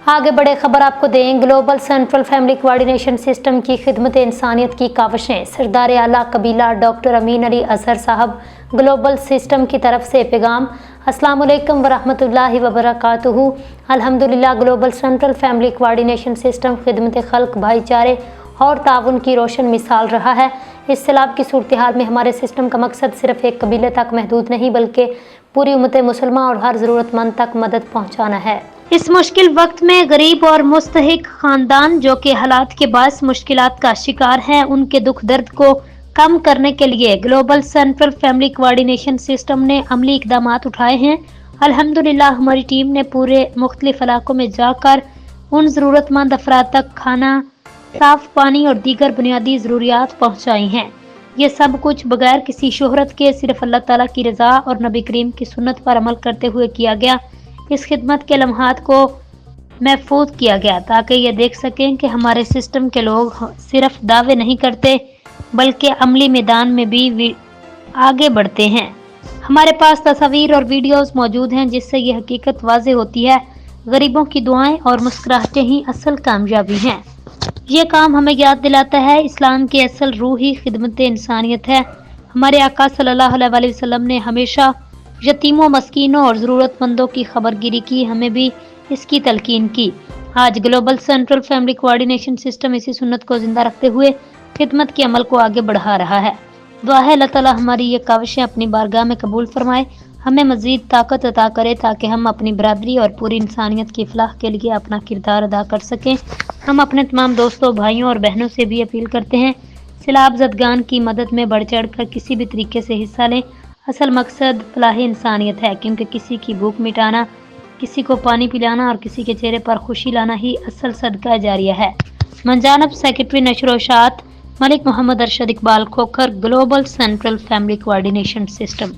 آگے بڑے خبر آپ کو دیں۔ Global central family coordination system کی خدمت انسانیت کی کاوشیں۔ سردار اعلیٰ قبیلہ ڈاکٹر امین علی اظہر صاحب گلوبل سسٹم کی طرف سے پیغام۔ السلام علیکم ورحمۃ اللہ وبرکاتہ۔ الحمدللہ global central family coordination system خدمت خلق، بھائی چارے اور تعاون کی روشن مثال رہا ہے۔ اس سیلاب کی صورتحال میں ہمارے سسٹم کا مقصد صرف ایک قبیلے تک محدود نہیں بلکہ پوری امت مسلمہ اور ہر ضرورت مند تک مدد پہنچانا ہے۔ اس مشکل وقت میں غریب اور مستحق خاندان جو کہ حالات کے باعث مشکلات کا شکار ہیں، ان کے دکھ درد کو کم کرنے کے لیے global central family coordination system نے عملی اقدامات اٹھائے ہیں۔ الحمدللہ ہماری ٹیم نے پورے مختلف علاقوں میں جا کر ان ضرورت مند افراد تک کھانا، صاف پانی اور دیگر بنیادی ضروریات پہنچائی ہیں۔ یہ سب کچھ بغیر کسی شہرت کے صرف اللہ تعالیٰ کی رضا اور نبی کریم کی سنت پر عمل کرتے ہوئے کیا گیا۔ اس خدمت کے لمحات کو محفوظ کیا گیا تاکہ یہ دیکھ سکیں کہ ہمارے سسٹم کے لوگ صرف دعوے نہیں کرتے بلکہ عملی میدان میں بھی آگے بڑھتے ہیں۔ ہمارے پاس تصاویر اور ویڈیوز موجود ہیں جس سے یہ حقیقت واضح ہوتی ہے، غریبوں کی دعائیں اور مسکراہٹیں ہی اصل کامیابی ہیں۔ یہ کام ہمیں یاد دلاتا ہے اسلام کی اصل روح ہی خدمت انسانیت ہے۔ ہمارے آقا صلی اللہ علیہ وسلم نے ہمیشہ یتیموں، مسکینوں اور ضرورت مندوں کی خبرگیری کی، ہمیں بھی اس کی تلقین کی۔ آج global central family coordination system اسی سنت کو زندہ رکھتے ہوئے خدمت کے عمل کو آگے بڑھا رہا ہے۔ دعا ہے اللہ تعالیٰ ہماری یہ کاوشیں اپنی بارگاہ میں قبول فرمائے، ہمیں مزید طاقت عطا کرے تاکہ ہم اپنی برادری اور پوری انسانیت کی فلاح کے لیے اپنا کردار ادا کر سکیں۔ ہم اپنے تمام دوستوں، بھائیوں اور بہنوں سے بھی اپیل کرتے ہیں سیلاب زدگان کی مدد میں بڑھ چڑھ کر کسی بھی طریقے سے حصہ لیں۔ اصل مقصد فلاح انسانیت ہے، کیونکہ کسی کی بھوک مٹانا، کسی کو پانی پلانا اور کسی کے چہرے پر خوشی لانا ہی اصل صدقہ جاریہ ہے۔ من جانب سیکرٹری نشر و اشاعت Malik Muhammad Arshad Iqbal Khokhar, global central family coordination system.